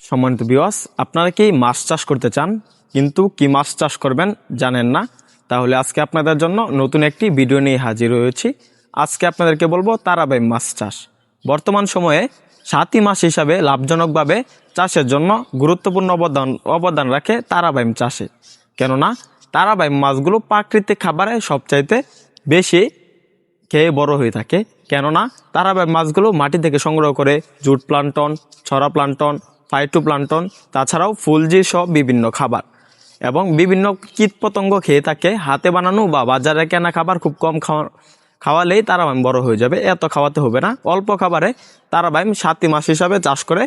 সম্মানিত ভিউয়ার্স, আপনারা কি মাছ চাষ করতে চান কিন্তু কি মাছ চাষ করবেন জানেন না? তাহলে আজকে আপনাদের জন্য নতুন একটি ভিডিও নিয়ে হাজির হয়েছি। আজকে আপনাদেরকে বলবো তারাবাইম মাছ চাষ। বর্তমান সময়ে সাথী মাছ হিসাবে লাভজনকভাবে চাষের জন্য গুরুত্বপূর্ণ অবদান রাখে তারাবাইম চাষে। কেননা তারাবাইম মাছগুলো প্রাকৃতিক খাবারে সবচাইতে বেশি খেয়ে বড় হয়ে থাকে। কেননা তারাবাইম মাছগুলো মাটি থেকে সংগ্রহ করে জুট প্লান্টন, ছড়া প্লান্টন, ফাইটোপ্লান্টন, তাছাড়াও ফুলজি সহ বিভিন্ন খাবার এবং বিভিন্ন কীটপতঙ্গ খেয়ে থাকে। হাতে বানানো বা বাজারে কেনা খাবার খুব কম খাওয়ালেই তারাবাইম বড় হয়ে যাবে, এত খাওয়াতে হবে না। অল্প খাবারে তারাবাইম সাথী মাছ হিসাবে চাষ করে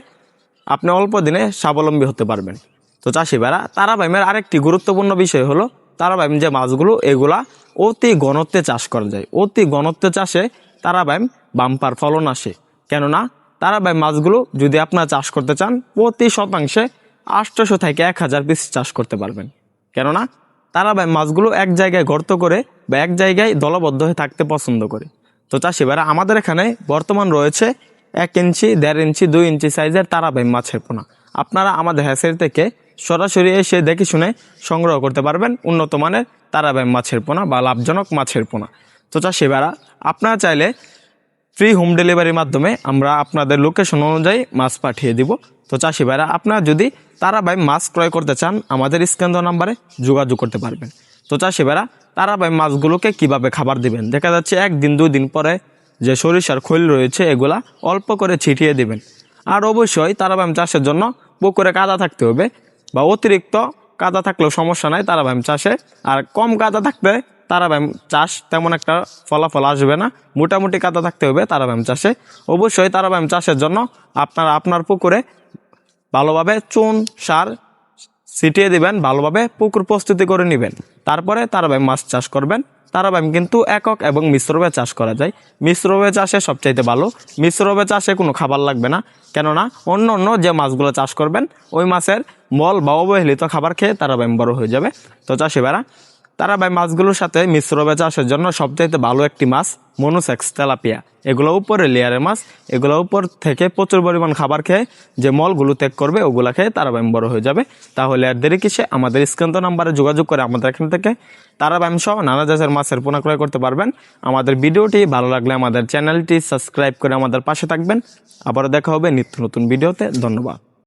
আপনি অল্প দিনে স্বাবলম্বী হতে পারবেন। তো চাষি ভাইরা, তারাবাইমের আরেকটি গুরুত্বপূর্ণ বিষয় হলো তারাবাইম যে মাছগুলো এগুলা অতি ঘনত্বে চাষ করা যায়। অতি ঘনত্বে চাষে তারাবাইম বাম্পার ফলন আসে। কেননা তারাবাইম মাছগুলো যদি আপনারা চাষ করতে চান প্রতি শতাংশে 800 থেকে 1000 পিস চাষ করতে পারবেন। কেননা তারাবাইম মাছগুলো এক জায়গায় গর্ত করে বা এক জায়গায় দলবদ্ধ হয়ে থাকতে পছন্দ করে। তো চাষি ভাইরা, আমাদের এখানে বর্তমান রয়েছে 1 ইঞ্চি, 1.5 ইঞ্চি, 2 ইঞ্চি সাইজের তারাবাইম মাছের পোনা। আপনারা আমাদের হ্যাচারি থেকে সরাসরি এসে দেখে শুনে সংগ্রহ করতে পারবেন উন্নত মানের তারাবাইম মাছের পোনা বা লাভজনক মাছের পোনা। তো চাষি ভাইরা, আপনারা চাইলে ফ্রি হোম ডেলিভারির মাধ্যমে আমরা আপনাদের লোকেশন অনুযায়ী মাছ পাঠিয়ে দিব। তো চাষি ভাইরা, আপনারা যদি তারাবাইম মাছ ক্রয় করতে চান আমাদের স্ক্রিন দেওয়া নাম্বারে যোগাযোগ করতে পারবেন। তো চাষি ভাইরা, তারাবাইম মাছগুলোকে কিভাবে খাবার দিবেন, দেখা যাচ্ছে 1 দিন 2 দিন পরে যে সরিষার খৈল রয়েছে এগুলা অল্প করে ছিটিয়ে দিবেন। আর অবশ্যই তারাবাইম চাষের জন্য পুকুরে কাদা থাকতে হবে, বা অতিরিক্ত কাদা থাকলেও সমস্যা নাই তারাবাইম চাষে। আর কম কাদা থাকলে তারাবাইম চাষ তেমন একটা ফলাফল আসবে না। মোটামুটি কাদা থাকতে হবে তারাবাইম চাষে। অবশ্যই তারাবাইম চাষের জন্য আপনারা আপনার পুকুরে ভালোভাবে চুন সার ছিটিয়ে দিবেন, ভালোভাবে পুকুর প্রস্তুতি করে নেবেন, তারপরে তারাবাইম মাছ চাষ করবেন। তারাবাইম কিন্তু একক এবং মিশ্রভাবে চাষ করা যায়। মিশ্রভাবে চাষে সবচাইতে ভালো। মিশ্রভাবে চাষে কোনো খাবার লাগবে না। কেননা অন্য যে মাছগুলো চাষ করবেন ওই মাছের মল বা অবহেলিত খাবার খেয়ে তারাবাইম বড় হয়ে যাবে। তো চাষি ভাইরা, তারাবাইম মাছগুলোর সাথে মিশ্রভাবে চাষের জন্য সবচাইতে ভালো একটি মাছ মনোসেক্স তেলাপিয়া। এগুলো উপরে লেয়ারের মাছ, এগুলো উপর থেকে প্রচুর পরিমাণ খাবার খেয়ে যে মলগুলো ত্যাগ করবে ওগুলা খেয়ে তারাবাইম বড় হয়ে যাবে। তাহলে আর দেরি কিসে, আমাদের স্ক্রিন নাম্বারে যোগাযোগ করে আমাদের এখান থেকে তারাবাইম সহ নানা জাতের মাছের পোনা ক্রয় করতে পারবেন। আমাদের ভিডিওটি ভালো লাগলে আমাদের চ্যানেলটি সাবস্ক্রাইব করে আমাদের পাশে থাকবেন। আবারও দেখা হবে নিত্য নতুন ভিডিওতে। ধন্যবাদ।